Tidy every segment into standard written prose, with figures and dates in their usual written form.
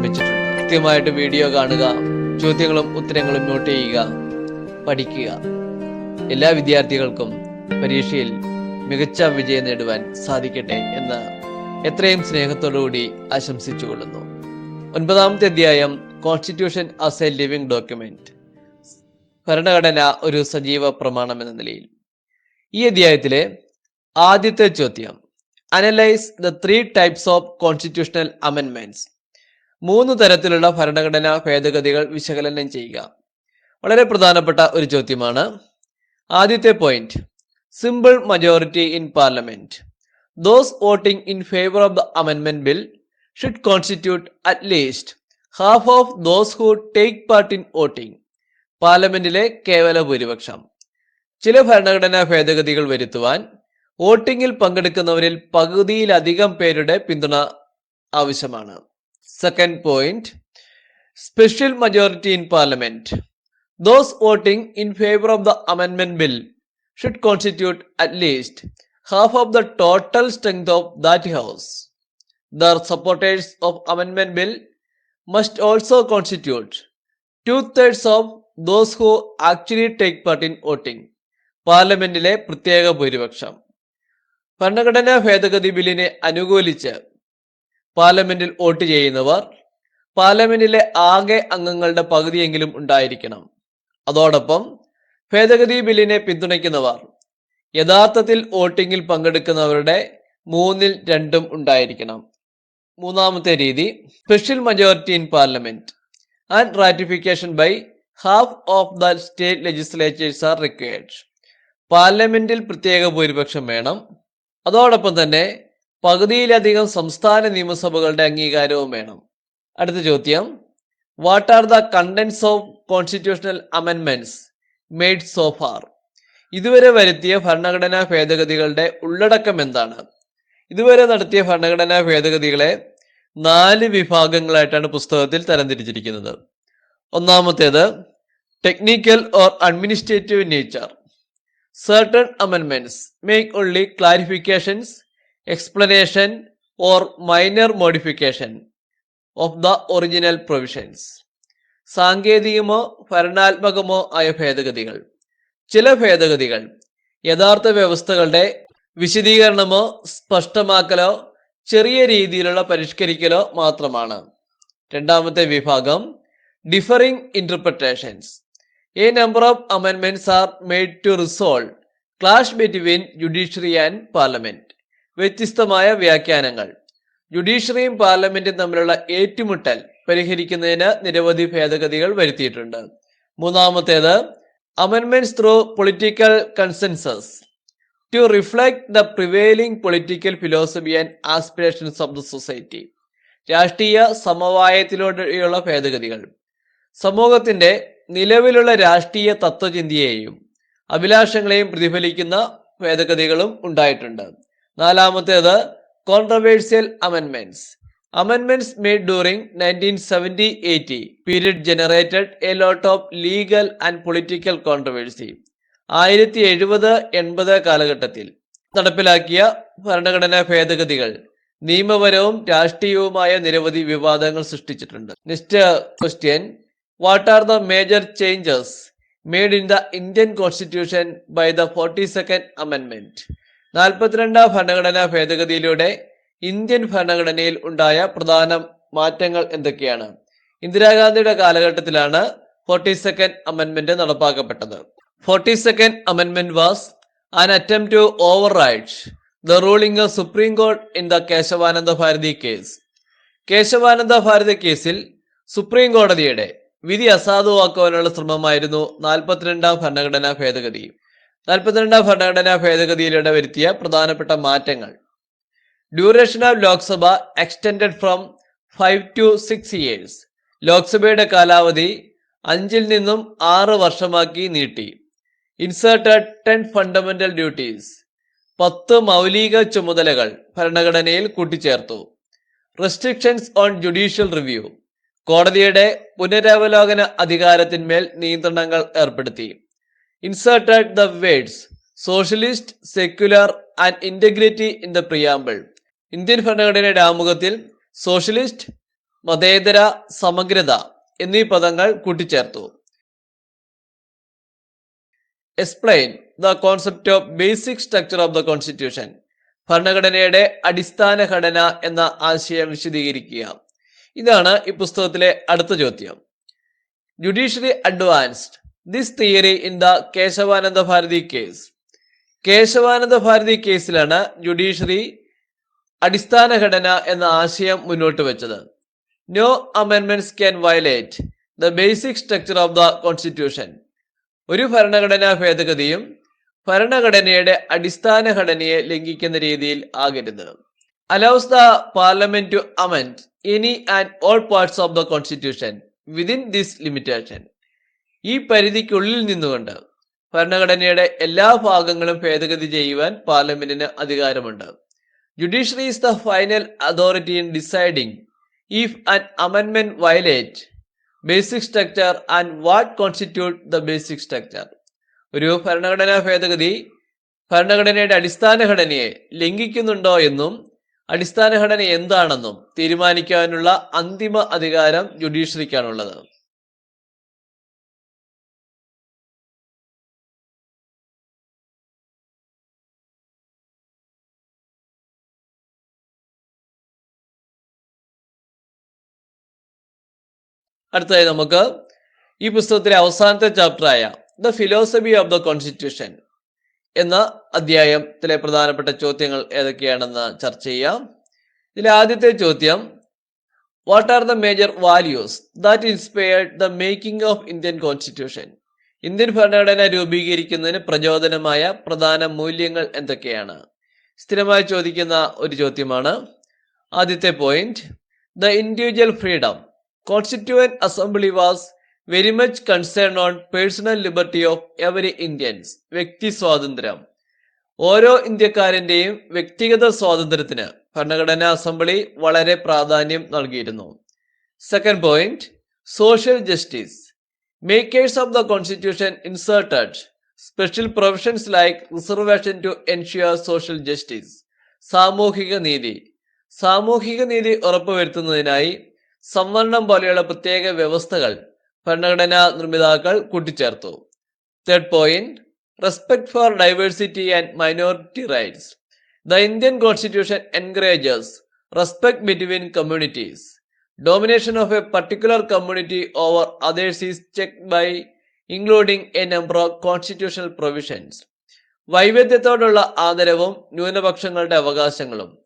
നിർമ്മിച്ചിട്ടുണ്ട്. കൃത്യമായിട്ട് വീഡിയോ കാണുക, ചോദ്യങ്ങളും ഉത്തരങ്ങളും നോട്ട് ചെയ്യുക, പഠിക്കുക. എല്ലാ വിദ്യാർത്ഥികൾക്കും പരീക്ഷയിൽ മികച്ച വിജയം നേടുവാൻ സാധിക്കട്ടെ എന്ന് എത്രയും സ്നേഹത്തോടുകൂടി ആശംസിച്ചുകൊള്ളുന്നു. 9ാമത്തെ അധ്യായം, constitution as A living document. ഭരണഘടന ഒരു സജീവ പ്രമാണം എന്ന നിലയിൽ. ഈ അധ്യായത്തിലെ ആദ്യത്തെ ചോദ്യം, analyse the 3 types of constitutional അമെൻമെന്റ്സ്. 3 തരത്തിലുള്ള ഭരണഘടനാ ഭേദഗതികൾ വിശകലനം ചെയ്യുക. വളരെ പ്രധാനപ്പെട്ട ഒരു ചോദ്യമാണ്. ആദ്യത്തെ point, simple majority in parliament. Those voting in favour of the അമെൻമെന്റ് bill should constitute at least half of those who take part in voting. പാർലമെന്റിലെ കേവല ഭൂരിപക്ഷം. ചില ഭരണഘടനാ ഭേദഗതികൾ വരുത്തുവാൻ വോട്ടിംഗിൽ പങ്കെടുക്കുന്നവരിൽ പകുതിയിലധികം പേരുടെ പിന്തുണ ആവശ്യമാണ്. Second point, special majority in parliament. Those voting in favour of the അമെൻമെന്റ് bill should constitute at least half of the total strength of that house. The supporters of അമെൻമെന്റ് bill must also constitute 2/3 of those who actually take part in voting. പാർലമെന്റിലെ പ്രത്യേക ഭൂരിപക്ഷം. ഭരണഘടനാ ഭേദഗതി ബില്ലിനെ അനുകൂലിച്ച് പാർലമെന്റിൽ vote ചെയ്യുന്നവർ പാർലമെന്റിലെ ആകെ അംഗങ്ങളുടെ പകുതിയെങ്കിലും ഉണ്ടായിരിക്കണം. അതോടൊപ്പം ഭേദഗതി ബില്ലിനെ പിന്തുണയ്ക്കുന്നവർ യഥാർത്ഥത്തിൽ വോട്ടിംഗിൽ പങ്കെടുക്കുന്നവരുടെ 2/3 ഉണ്ടായിരിക്കണം. മൂന്നാമത്തെ രീതി, special majority in parliament and ratification by half of the state legislatures are required. പാർലമെന്റിൽ പ്രത്യേക ഭൂരിപക്ഷം വേണം. അതോടൊപ്പം തന്നെ പകുതിയിലധികം സംസ്ഥാന നിയമസഭകളുടെ അംഗീകാരവും വേണം. അടുത്ത ചോദ്യം, what are the contents of constitutional അമെൻമെന്റ്സ് മെയ്ഡ് സോ ഫാർ. ഇതുവരെ വരുത്തിയ ഭരണഘടനാ ഭേദഗതികളുടെ ഉള്ളടക്കം എന്താണ്? ഇതുവരെ നടത്തിയ ഭരണഘടനാ ഭേദഗതികളെ 4 വിഭാഗങ്ങളായിട്ടാണ് പുസ്തകത്തിൽ തരംതിരിച്ചിരിക്കുന്നത്. ഒന്നാമത്തേത്, technical or administrative nature. Certain അമെൻമെന്റ്സ് make only clarifications, explanation or minor modification of the original provisions. സാങ്കേതികമോ ഭരണാത്മകമോ ആയ ഭേദഗതികൾ. ചില ഭേദഗതികൾ യഥാർത്ഥ വ്യവസ്ഥകളുടെ വിശദീകരണമോ സ്പഷ്ടമാക്കലോ ചെറിയ രീതിയിലുള്ള പരിഷ്കരിക്കലോ മാത്രമാണ്. രണ്ടാമത്തെ വിഭാഗം, differing interpretations. A number of അമെൻമെന്റ്സ് are made to resolve clash between judiciary and parliament. വ്യത്യസ്തമായ വ്യാഖ്യാനങ്ങൾ. ജുഡീഷ്യറിയും പാർലമെന്റും തമ്മിലുള്ള ഏറ്റുമുട്ടൽ പരിഹരിക്കുന്നതിന് നിരവധി ഭേദഗതികൾ വരുത്തിയിട്ടുണ്ട്. മൂന്നാമത്തേത്, അമെൻമെന്റ്സ് through political consensus to reflect the prevailing political philosophy and aspirations of the society. രാഷ്ട്രീയ സമവായത്തിലൂടെയുള്ള ഭേദഗതികൾ സമൂഹത്തിന്റെ നിലവിലുള്ള രാഷ്ട്രീയ തത്വചിന്തയെയും അഭിലാഷങ്ങളെയും പ്രതിഫലിക്കുന്ന ഭേദഗതികളും ഉണ്ടായിട്ടുണ്ട്. നാലാമത്തേത്, controversial അമെൻമെന്റ്സ്. അമെൻമെന്റ്സ് made during 1970-80 period generated a lot of legal and political controversy. 1970-80 കാലഘട്ടത്തിൽ നടപ്പിലാക്കിയ ഭരണഘടനാ ഭേദഗതികൾ നിയമപരവും രാഷ്ട്രീയവുമായ നിരവധി വിവാദങ്ങൾ സൃഷ്ടിച്ചിട്ടുണ്ട്. Next question, what are the major changes made in the Indian constitution by the 42nd അമെൻമെന്റ്. 42ാം ഭരണഘടനാ ഭേദഗതിയിലൂടെ ഇന്ത്യൻ ഭരണഘടനയിൽ ഉണ്ടായ പ്രധാന മാറ്റങ്ങൾ എന്തൊക്കെയാണ്? ഇന്ദിരാഗാന്ധിയുടെ കാലഘട്ടത്തിലാണ് 42nd അമെൻമെന്റ് നടപ്പാക്കപ്പെട്ടത്. 42nd Amendment was an attempt to override the ruling of Supreme Court in the Kesavananda Bharati case. Kesavananda Bharati കേസിൽ സുപ്രീം കോടതിയുടെ വിധി അസാധുവാക്കുവാനുള്ള ശ്രമമായിരുന്നു 42ാം ഭരണഘടനാ ഭേദഗതി. 42ാം ഭരണഘടനാ ഭേദഗതിയിലൂടെ വരുത്തിയ പ്രധാനപ്പെട്ട മാറ്റങ്ങൾ: duration of Lok Sabha extended from 5 to 6 years. ലോക്സഭയുടെ കാലാവധി 5 നിന്നും 6 വർഷമാക്കി നീട്ടി. Inserted 10 fundamental duties. 10 മൗലിക ചുമതലകൾ ഭരണഘടനയിൽ കൂട്ടിച്ചേർത്തു. Restrictions on judicial review. കോടതിയുടെ പുനരവലോകന അധികാരത്തിന്മേൽ നിയന്ത്രണങ്ങൾ ഏർപ്പെടുത്തി. Inserted the words socialist, secular and integrity in the preamble. Indian ഭരണഘടനയുടെ ആമുഖത്തിൽ സോഷ്യലിസ്റ്റ്, മതേതര, സമഗ്രത എന്നീ പദങ്ങൾ കൂട്ടിച്ചേർത്തു. Explain the concept of basic structure of the constitution. ഭരണഘടനയുടെ അടിസ്ഥാന ഘടന എന്ന ആശയം വിശദീകരിക്കുക. ഇതാണ് ഈ പുസ്തകത്തിലെ അടുത്ത ചോദ്യം. Judiciary advanced this theory in the Kesavananda Bharati case. Kesavananda Bharati കേസിലാണ് ജുഡീഷ്യറി അടിസ്ഥാന ഘടന എന്ന ആശയം മുന്നോട്ട് വെച്ചത്. നോ അമെൻമെന്റ്സ് can violate the basic structure of the constitution. ഒരു ഭരണഘടനാ ഭേദഗതിയും ഭരണഘടനയുടെ അടിസ്ഥാന ഘടനയെ ലംഘിക്കുന്ന രീതിയിൽ ആകരുത്. Allows the parliament to amend any and all parts of the constitution within this limitation. ഈ പരിധിക്കുള്ളിൽ നിന്നുകൊണ്ട് ഭരണഘടനയുടെ എല്ലാ ഭാഗങ്ങളും ഭേദഗതി ചെയ്യുവാൻ പാർലമെന്റിന് അധികാരമുണ്ട്. Judiciary is the final authority in deciding if an അമെൻമെന്റ് violate basic structure and what constitute the basic structure. ഒരു ഭരണഘടനാ ഭേദഗതി ഭരണഘടനയുടെ അടിസ്ഥാന ഘടനയെ ലംഘിക്കുന്നുണ്ടോ എന്നും അടിസ്ഥാന ഘടന എന്താണെന്നും തീരുമാനിക്കാനുള്ള അന്തിമ അധികാരം ജുഡീഷ്യറിക്കാണുള്ളത്. അടുത്തതായി നമുക്ക് ഈ പുസ്തകത്തിലെ അവസാനത്തെ ചാപ്റ്ററായ the philosophy of the constitution എന്ന അധ്യായത്തിലെ പ്രധാനപ്പെട്ട ചോദ്യങ്ങൾ ഏതൊക്കെയാണെന്ന് ചർച്ച ചെയ്യാം. ഇതിലെ ആദ്യത്തെ ചോദ്യം, what are the major values that inspired the making of Indian constitution. Indian ഭരണഘടന രൂപീകരിക്കുന്നതിന് പ്രചോദനമായ പ്രധാന മൂല്യങ്ങൾ എന്തൊക്കെയാണ്? സ്ഥിരമായി ചോദിക്കുന്ന ഒരു ചോദ്യമാണ്. ആദ്യത്തെ point, the individual freedom. Constituent Assembly was very much concerned on personal liberty of every Indians. വ്യക്തി സ്വാതന്ത്ര്യം. ഓരോ ഇന്ത്യക്കാരന്റെയും വ്യക്തിഗത സ്വാതന്ത്ര്യത്തിന് ഭരണഘടനാ അസംബ്ലി വളരെ പ്രാധാന്യം നൽകിയിരുന്നു. Second point, social justice. Makers of the constitution inserted special provisions like reservation to ensure social justice. സാമൂഹിക നീതി. സാമൂഹിക നീതി ഉറപ്പുവരുത്തുന്നതിനായി സംവരണം പോലെയുള്ള പ്രത്യേക വ്യവസ്ഥകൾ ഭരണഘടനാ നിർമ്മിതാക്കൾ കൂട്ടിച്ചേർത്തു. Third point, respect for diversity and minority rights. The Indian constitution encourages respect between communities. Domination of a particular community over others is checked by including a number of constitutional provisions. വൈവിധ്യത്തോടുള്ള ആദരവും ന്യൂനപക്ഷങ്ങളുടെ അവകാശങ്ങളും.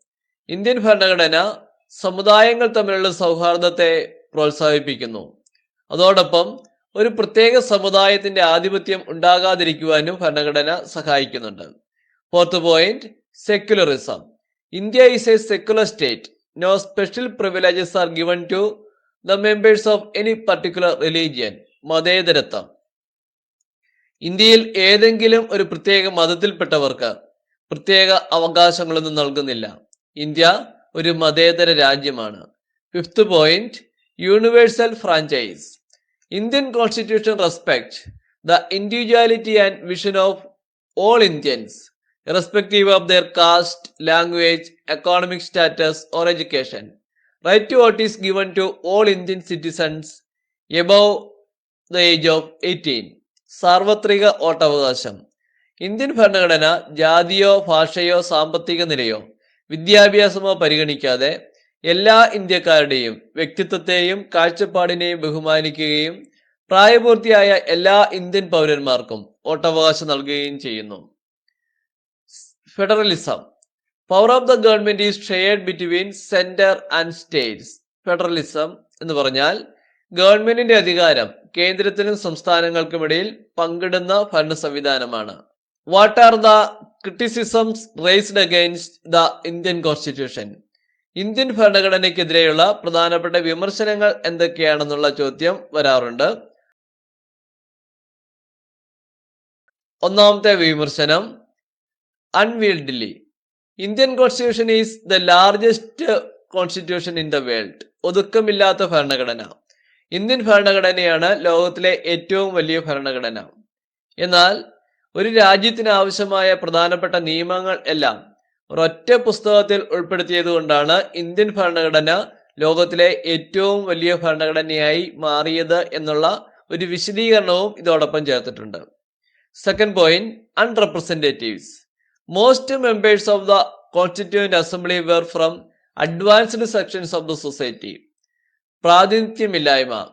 Indian ഭരണഘടന സമുദായങ്ങൾ തമ്മിലുള്ള സൗഹാർദ്ദത്തെ പ്രോത്സാഹിപ്പിക്കുന്നു. അതോടൊപ്പം ഒരു പ്രത്യേക സമുദായത്തിന്റെ ആധിപത്യം ഉണ്ടാകാതിരിക്കുവാനും ഭരണഘടന സഹായിക്കുന്നുണ്ട്. Fourth point, secularism. India is a secular state. No special privileges are given to the members of any particular religion. മതേതരത്വം. ഇന്ത്യയിൽ ഏതെങ്കിലും ഒരു പ്രത്യേക മതത്തിൽപ്പെട്ടവർക്ക് പ്രത്യേക അവകാശങ്ങളൊന്നും നൽകുന്നില്ല. ഇന്ത്യ ഒരു മതേതര രാജ്യമാണ്. Fifth point, universal franchise. Indian constitution respect the individuality and vision of all Indians irrespective of their caste, language, economic status or education. Right to vote is given to all Indian citizens above the age of 18. സാർവത്രിക വോട്ടവകാശം. Indian ഭരണഘടന ജാതിയോ ഭാഷയോ സാമ്പത്തിക നിലയോ വിദ്യാഭ്യാസമോ പരിഗണിക്കാതെ എല്ലാ ഇന്ത്യക്കാരുടെയും വ്യക്തിത്വത്തെയും കാഴ്ചപ്പാടിനെയും ബഹുമാനിക്കുകയും പ്രായപൂർത്തിയായ എല്ലാ ഇന്ത്യൻ പൗരന്മാർക്കും വോട്ടവകാശം നൽകുകയും ചെയ്യുന്നു. Federalism. Power of the government is shared between centre and states. Federalism എന്ന് പറഞ്ഞാൽ ഗവൺമെന്റിന്റെ അധികാരം കേന്ദ്രത്തിനും സംസ്ഥാനങ്ങൾക്കുമിടയിൽ പങ്കിടുന്ന ഭരണ സംവിധാനമാണ്. What are the criticisms raised against the Indian constitution. Indian ഭരണഘടനയ്ക്കെതിരെയുള്ള പ്രധാനപ്പെട്ട വിമർശനങ്ങൾ എന്തൊക്കെയാണെന്നുള്ള ചോദ്യം വരാറുണ്ട്. ഒന്നാമത്തെ വിമർശനം, unwieldy. Indian constitution is the largest constitution in the world. ഒതുക്കമില്ലാത്ത ഭരണഘടന. ഇന്ത്യൻ ഭരണഘടനയാണ് ലോകത്തിലെ ഏറ്റവും വലിയ ഭരണഘടന. എന്നാൽ ഒരു രാജ്യത്തിന് ആവശ്യമായ പ്രധാനപ്പെട്ട നിയമങ്ങൾ എല്ലാം ഒരൊറ്റ പുസ്തകത്തിൽ ഉൾപ്പെടുത്തിയത് കൊണ്ടാണ് ഇന്ത്യൻ ഭരണഘടന ലോകത്തിലെ ഏറ്റവും വലിയ ഭരണഘടനയായി മാറിയത് എന്നുള്ള ഒരു വിശദീകരണവും ഇതോടൊപ്പം ചേർത്തിട്ടുണ്ട്. Second point, unrepresentatives. Most members of the constituent assembly were from advanced sections of the society. പ്രാതിനിധ്യമില്ലായ്മ.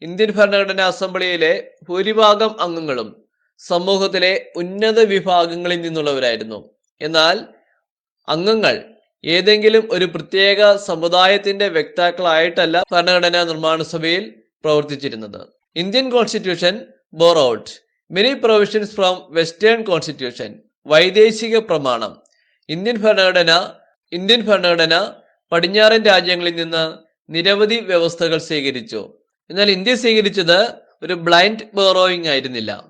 ഇന്ത്യൻ ഭരണഘടനാ അസംബ്ലിയിലെ ഭൂരിഭാഗം അംഗങ്ങളും സമൂഹത്തിലെ ഉന്നത വിഭാഗങ്ങളിൽ നിന്നുള്ളവരായിരുന്നു. എന്നാൽ അംഗങ്ങൾ ഏതെങ്കിലും ഒരു പ്രത്യേക സമുദായത്തിന്റെ വ്യക്താക്കളായിട്ടല്ല ഭരണഘടനാ നിർമ്മാണ സഭയിൽ പ്രവർത്തിച്ചിരുന്നത്. Indian constitution borrowed many provisions from western constitution. വൈദേശിക പ്രമാണം. ഇന്ത്യൻ ഭരണഘടന പടിഞ്ഞാറൻ രാജ്യങ്ങളിൽ നിന്ന് നിരവധി വ്യവസ്ഥകൾ സ്വീകരിച്ചു. എന്നാൽ ഇന്ത്യ സ്വീകരിച്ചത് ഒരു ബ്ലൈൻഡ് ബോറോയിങ് ആയിരുന്നില്ല.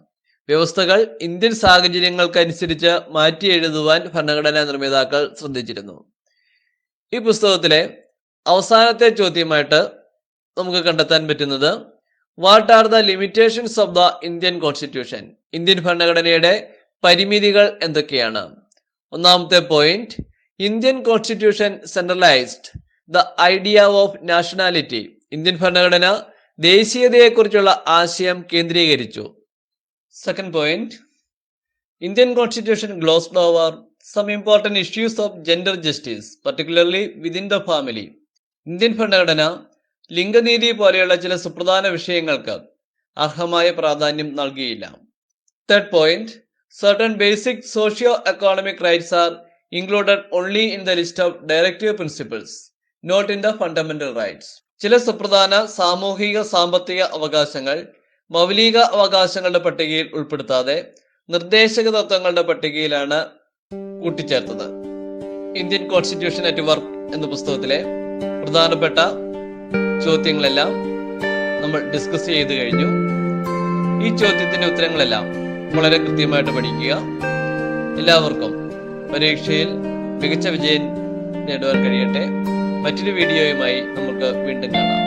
വ്യവസ്ഥകൾ ഇന്ത്യൻ സാഹചര്യങ്ങൾക്കനുസരിച്ച് മാറ്റി എഴുതുവാൻ ഭരണഘടനാ നിർമ്മാതാക്കൾ ശ്രദ്ധിച്ചിരുന്നു. ഈ പുസ്തകത്തിലെ അവസാനത്തെ ചോദ്യമായിട്ട് നമുക്ക് കണ്ടെത്താൻ പറ്റുന്നത് what are the limitations of the Indian constitution. Indian ഭരണഘടനയുടെ പരിമിതികൾ എന്തൊക്കെയാണ്? ഒന്നാമത്തെ point, Indian constitution centralised the idea of nationality. Indian ഭരണഘടന ദേശീയതയെക്കുറിച്ചുള്ള ആശയം കേന്ദ്രീകരിച്ചു. Second point, Indian constitution glossed over some important issues of gender justice, particularly within the family. Indian ഭരണഘടന ലിംഗനീതി പോലെയുള്ള ചില സുപ്രധാന വിഷയങ്ങൾക്ക് അർഹമായ പ്രാധാന്യം നൽകിയില്ല. Third point, certain basic socio-economic rights are included only in the list of directive principles, not in the fundamental rights. ചില സുപ്രധാന സാമൂഹിക സാമ്പത്തിക അവകാശങ്ങൾ മൗലിക അവകാശങ്ങളുടെ പട്ടികയിൽ ഉൾപ്പെടുത്താതെ നിർദ്ദേശക തത്വങ്ങളുടെ പട്ടികയിലാണ് കൂട്ടിച്ചേർത്തത്. ഇന്ത്യൻ കോൺസ്റ്റിറ്റ്യൂഷൻ അറ്റ് വർക്ക് എന്ന പുസ്തകത്തിലെ പ്രധാനപ്പെട്ട ചോദ്യങ്ങളെല്ലാം നമ്മൾ ഡിസ്കസ് ചെയ്തു കഴിഞ്ഞു. ഈ ചോദ്യത്തിന്റെ ഉത്തരങ്ങളെല്ലാം വളരെ കൃത്യമായിട്ട് പഠിക്കുക. എല്ലാവർക്കും പരീക്ഷയിൽ മികച്ച വിജയം നേടുവാൻ കഴിയട്ടെ. മറ്റൊരു വീഡിയോയുമായി നമുക്ക് വീണ്ടും കാണാം.